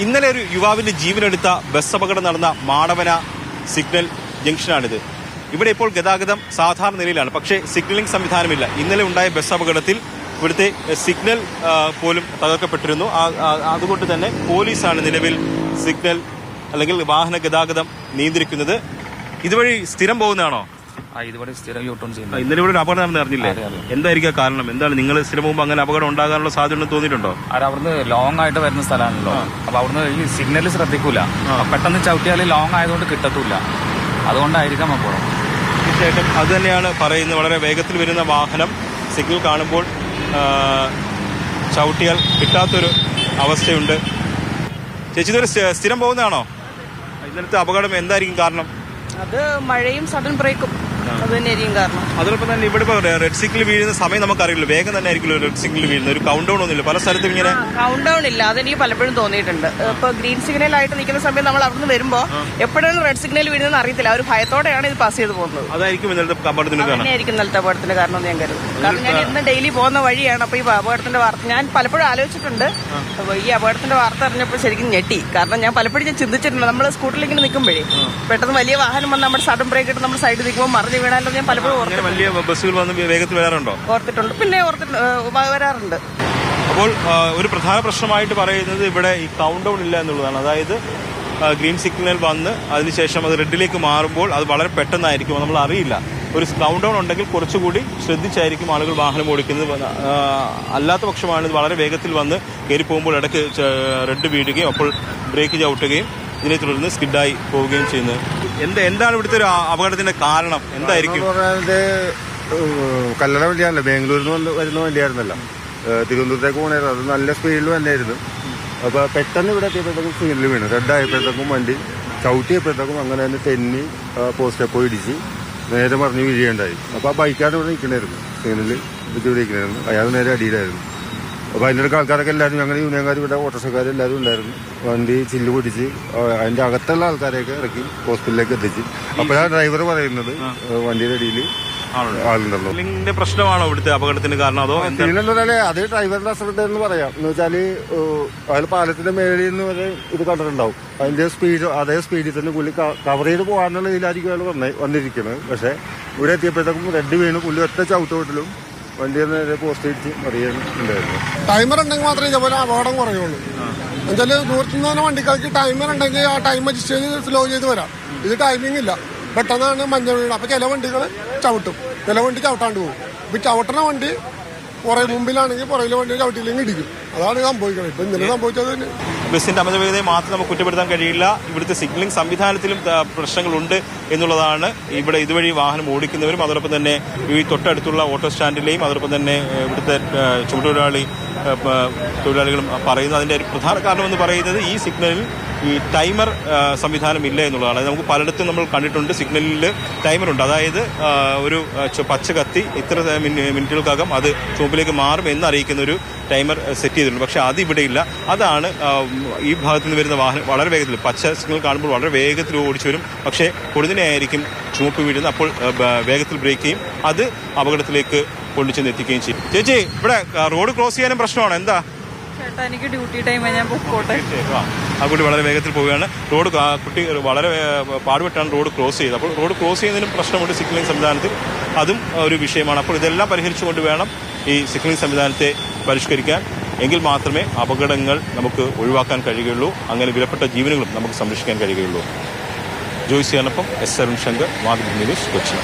ഇന്നലെ ഒരു യുവാവിന്റെ ജീവനെടുത്ത ബസ് അപകടം നടന്ന മാടവന സിഗ്നൽ ജംഗ്ഷനാണിത്. ഇവിടെ ഇപ്പോൾ ഗതാഗതം സാധാരണ നിലയിലാണ്, പക്ഷേ സിഗ്നലിംഗ് സംവിധാനമില്ല. ഇന്നലെ ഉണ്ടായ ബസ് അപകടത്തിൽ ഇവിടുത്തെ സിഗ്നൽ പോലും തകർക്കപ്പെട്ടിരുന്നു. അതുകൊണ്ട് തന്നെ പോലീസാണ് നിലവിൽ സിഗ്നൽ അല്ലെങ്കിൽ വാഹന ഗതാഗതം നിയന്ത്രിക്കുന്നത്. ഇതുവഴി സ്ഥിരം പോകുന്നതാണോ? ഇതുവരെ സ്ഥിരം യൂട്ടേൺ ചെയ്യുന്നത്. ഇന്നലെ ഇവിടെ ഒരു അപകടം അറിഞ്ഞില്ലേ? എന്തായിരിക്കും കാരണം? എന്താണ് നിങ്ങൾ സ്ഥിരം പോകുമ്പോൾ അങ്ങനെ അപകടം ഉണ്ടാകാനുള്ള സാധ്യത തോന്നിയിട്ടുണ്ടോ? അവിടുന്ന് ലോങ് ആയിട്ട് വരുന്ന സ്ഥലമാണല്ലോ, അപ്പൊ അവിടുന്ന് ഈ സിഗ്നൽ ശ്രദ്ധിക്കൂല, പെട്ടെന്ന് ചവിട്ടിയാൽ ലോങ് ആയതുകൊണ്ട് കിട്ടത്തൂല, അതുകൊണ്ടായിരിക്കാം അപകടം. തീർച്ചയായിട്ടും അത് തന്നെയാണ് പറയുന്നത്. വളരെ വേഗത്തിൽ വരുന്ന വാഹനം സിഗ്നൽ കാണുമ്പോൾ ചവിട്ടിയാൽ കിട്ടാത്തൊരു അവസ്ഥയുണ്ട്. ചേച്ചി ഇതൊരു സ്ഥിരം പോകുന്നതാണോ? ഇന്നലത്തെ അപകടം എന്തായിരിക്കും കാരണം? അത് മഴയും സഡൻ ബ്രേക്കും അത് തന്നെയായിരിക്കും കാരണം. അതോടൊപ്പം തന്നെ ഇവിടെ റെഡ് സിഗ്നൽ വീഴുന്ന സമയം നമുക്കറിയില്ല, വേഗം തന്നെ ആയിരിക്കുമല്ലോ റെഡ് സിഗ്നൽ വീഴുന്നത്. ഒരു കൗണ്ട് ഡൗൺ ഒന്നുമില്ല, പല സ്ഥലത്തും ഇങ്ങനെ കൗണ്ട് ഡൗൺ ഇല്ല. അതെനിക്ക് പലപ്പോഴും തോന്നിയിട്ടുണ്ട്. ഇപ്പൊ ഗ്രീൻ സിഗ്നൽ ആയിട്ട് നിൽക്കുന്ന സമയം നമ്മൾ അവിടുന്ന് വരുമ്പോ എപ്പോഴാണ് റെഡ് സിഗ്നൽ വീഴുന്നതെന്ന് അറിയത്തില്ല. ഒരു ഭയത്തോടെയാണ് ഇത് പാസ് ചെയ്ത് പോകുന്നത്. അതായിരിക്കും ഇന്നലത്തെ അപകടത്തിന് കാരണം. ഇന്നലത്തെ അപകടത്തിന്റെ കാരണം എന്ന് ഞാൻ കരുതുന്നു. കാരണം ഞാൻ ഇന്ന് ഡെയിലി പോകുന്ന വഴിയാണ്. അപ്പൊ ഈ അപകടത്തിന്റെ വാർത്ത ഞാൻ പലപ്പോഴും ആലോചിച്ചിട്ടുണ്ട്. ഈ അപകടത്തിന്റെ വാർത്ത അറിഞ്ഞപ്പോൾ ശരിക്കും ഞെട്ടി. കാരണം ഞാൻ പലപ്പോഴും ചിന്തിച്ചിട്ടുണ്ട്, നമ്മൾ സ്കൂട്ടറിൽ ഇങ്ങനെ നിൽക്കുമ്പോഴേ പെട്ടെന്ന് വലിയ വാഹനം വന്ന് നമ്മുടെ സഡൻ ബ്രേക്ക് ഇട്ട് നമ്മൾ സൈഡിൽ നിൽക്കുമ്പോൾ മറിഞ്ഞ് വീണാലോ ഞാൻ പലപ്പോഴും വലിയ ബസ്സുകൾ വന്ന് വേഗത്തിൽ വരാറുണ്ടോ? ഓർത്തിട്ടുണ്ട്, പിന്നെ വരാറുണ്ട്. അപ്പോൾ ഒരു പ്രധാന പ്രശ്നമായിട്ട് പറയുന്നത് ഇവിടെ ഈ കൗണ്ട് ഡൗൺ ഇല്ല എന്നുള്ളതാണ്. അതായത് ഗ്രീൻ സിഗ്നൽ വന്ന് അതിനുശേഷം അത് റെഡിലേക്ക് മാറുമ്പോൾ അത് വളരെ പെട്ടെന്നായിരിക്കും, നമ്മൾ അറിയില്ല. ഒരു കൗണ്ട് ഡൗൺ ഉണ്ടെങ്കിൽ കുറച്ചുകൂടി ശ്രദ്ധിച്ചായിരിക്കും ആളുകൾ വാഹനം ഓടിക്കുന്നത്. അല്ലാത്ത പക്ഷമാണ് ഇത് വളരെ വേഗത്തിൽ വന്ന് കയറി പോകുമ്പോൾ ഇടയ്ക്ക് റെഡ് വീഴുകയും അപ്പോൾ ബ്രേക്ക് ചവിട്ടുകയും ഇതിനെ തുടർന്ന് സ്കിഡായി പോവുകയും ചെയ്യുന്നത്. എന്താണ് ഇവിടുത്തെ ഒരു അപകടത്തിന്റെ കാരണം? എന്തായിരിക്കും? കല്ലട വണ്ടിയാണല്ലോ, ബാംഗ്ലൂരിൽ നിന്ന് വരുന്ന വണ്ടിയായിരുന്നല്ലോ, തിരുവനന്തപുരത്തേക്ക് പോകണായിരുന്നു. അത് നല്ല സ്പീഡിൽ തന്നെയായിരുന്നു. അപ്പോൾ പെട്ടെന്ന് ഇവിടെ എത്തിയപ്പോഴത്തേക്കും സിഗ്നൽ വീണു. റെഡ് ആയപ്പോഴത്തേക്കും വണ്ടി ചവിട്ടിയപ്പോഴത്തേക്കും അങ്ങനെ തന്നെ തെന്നി പോസ്റ്റ് പോയി ഇടിച്ച് നേരെ മറിഞ്ഞ് വീഴുകയുണ്ടായി. അപ്പോൾ ആ ബൈക്കാണ് ഇവിടെ നിൽക്കണമായിരുന്നു, സിഗ്നലിൽ ഇവിടെ നിൽക്കണമായിരുന്നു. അയാൾ നേരെ അടിയിലായിരുന്നു. അപ്പോൾ അതിൻ്റെ അടുക്ക ആൾക്കാരൊക്കെ എല്ലാവരും, ഞങ്ങൾ യൂണിയൻകാർ ഇവിടെ ഓട്ടോറിക്ഷക്കാർ എല്ലാവരും ഉണ്ടായിരുന്നു. വണ്ടി ചില്ല് പിടിച്ച് അതിൻ്റെ അകത്തുള്ള ആൾക്കാരെയൊക്കെ ഇറക്കി ഹോസ്പിറ്റലിലേക്ക് എത്തിച്ച്. അപ്പോഴാണ് ഡ്രൈവർ പറയുന്നത് വണ്ടിയുടെ അടിയിൽ ആളുണ്ടല്ലോ. സിഗ്നലിന്റെ പ്രശ്നമാണോ ഇവിടുത്തെ അപകടത്തിന് കാരണം? അതോ സിഗ്നലല്ലേ, അത് ഡ്രൈവറുടെ അശ്രദ്ധ എന്ന് പറയാം. എന്ന് വെച്ചാൽ അയാൾ പാലത്തിന്റെ മേളിൽ നിന്ന് വരെ ഇത് കണ്ടിട്ടുണ്ടാവും. അതിന്റെ സ്പീഡ് അതേ സ്പീഡിൽ തന്നെ പുള്ളി കവർ ചെയ്ത് പോകാനുള്ള ഇതിലായിരിക്കും അയാൾ വന്നിരിക്കുന്നത്. പക്ഷെ ഇവിടെ എത്തിയപ്പോഴത്തേക്കും റെഡ് വീണ് പുള്ളി ഒറ്റ ചവിട്ടുകൊട്ടിലും വണ്ടി നേരെ പോസ്റ്റ് ഇടിച്ച് മറിയുന്നുണ്ടായിരുന്നു. ടൈമർ ഉണ്ടെങ്കിൽ മാത്രമേ ഇതേപോലെ അപകടം കുറയുള്ളൂ. എന്നുവെച്ചാൽ ദൂരത്തുനിന്ന് തന്നെ വണ്ടിക്കാർക്ക് ടൈമർ ഉണ്ടെങ്കിൽ ആ ടൈം അഡ്ജസ്റ്റ് ചെയ്ത് സ്ലോ ചെയ്ത് വരാം. ഇത് ടൈമിംഗ് ഇല്ല, പെട്ടെന്നാണ് മഞ്ഞ വീണ്. അപ്പൊ ചില വണ്ടികൾ ചവിട്ടും, ചില വണ്ടി ചവിട്ടാണ്ട് പോകും. ഇപ്പൊ ചവിട്ടണ വണ്ടി മുമ്പിലാണെങ്കിൽ പുറകിലെ വണ്ടി ചവിട്ടിയില്ലെങ്കിൽ ഇടിക്കും. അതാണ് സംഭവിക്കുന്നത്. ഇപ്പൊ ഇന്നലെ സംഭവിച്ചത് തന്നെ. ബസിന്റെ അമിതവേഗതയെ മാത്രം നമുക്ക് കുറ്റപ്പെടുത്താൻ കഴിയില്ല. ഇവിടുത്തെ സിഗ്നലിംഗ് സംവിധാനത്തിലും പ്രശ്നങ്ങളുണ്ട് എന്നുള്ളതാണ്. ഇവിടെ ഇതുവഴി വാഹനം ഓടിക്കുന്നവരും അതോടൊപ്പം തന്നെ ഈ തൊട്ടടുത്തുള്ള ഓട്ടോ സ്റ്റാൻഡിലെയും അതോടൊപ്പം തന്നെ ഇവിടുത്തെ തൊഴിലാളികളും പറയുന്നത്. അതിന്റെ ഒരു പ്രധാന കാരണമെന്ന് പറയുന്നത് ഈ സിഗ്നലിൽ ഈ ടൈമർ സംവിധാനം ഇല്ല എന്നുള്ളതാണ്. അത് നമുക്ക് പലയിടത്തും നമ്മൾ കണ്ടിട്ടുണ്ട്. സിഗ്നലിൽ ടൈമറുണ്ട്, അതായത് ഒരു പച്ച കത്തി ഇത്ര മിനിറ്റുകൾക്കകം അത് ചുവപ്പിലേക്ക് മാറും എന്നറിയിക്കുന്ന ഒരു ടൈമർ സെറ്റ് ചെയ്തിട്ടുണ്ട്. പക്ഷെ അതിവിടെ ഇല്ല. അതാണ് ഈ ഭാഗത്തു നിന്ന് വരുന്ന വാഹനം വളരെ വേഗത്തിൽ പച്ച സിഗ്നൽ കാണുമ്പോൾ വളരെ വേഗത്തിൽ ഓടിച്ചു വരും. പക്ഷേ പൊടുതിനെയായിരിക്കും ചുവപ്പ് വീഴുന്നത്. അപ്പോൾ വേഗത്തിൽ ബ്രേക്ക് ചെയ്യും, അത് അപകടത്തിലേക്ക് കൊണ്ടുചെന്ന് എത്തിക്കുകയും ചെയ്യും. ചേച്ചി, ഇവിടെ റോഡ് ക്രോസ് ചെയ്യാനും പ്രശ്നമാണ്. എന്താ ചേട്ടാ, എനിക്ക് ഡ്യൂട്ടി ടൈം ഞാൻ പൊക്കോട്ടെ. ആ കുട്ടി വളരെ വേഗത്തിൽ പോവുകയാണ്. കുട്ടി വളരെ പാടുപെട്ടാണ് റോഡ് ക്രോസ് ചെയ്തത്. അപ്പോൾ റോഡ് ക്രോസ് ചെയ്യുന്നതിനും പ്രശ്നമുണ്ട് സിഗ്നലിംഗ് സംവിധാനത്തിൽ, അതും ഒരു വിഷയമാണ്. അപ്പോൾ ഇതെല്ലാം പരിഹരിച്ചുകൊണ്ട് വേണം ഈ സിഗ്നലിംഗ് സംവിധാനത്തെ പരിഷ്കരിക്കാൻ. എങ്കിൽ മാത്രമേ അപകടങ്ങൾ നമുക്ക് ഒഴിവാക്കാൻ കഴിയുകയുള്ളൂ. അങ്ങനെ വിലപ്പെട്ട ജീവനുകളും നമുക്ക് സംരക്ഷിക്കാൻ കഴിയുകയുള്ളൂ. ജോയ്സിയാനൊപ്പം എസ് അരുൺ ശങ്കർ, മാതൃഭൂമി ന്യൂസ്, കൊച്ചി.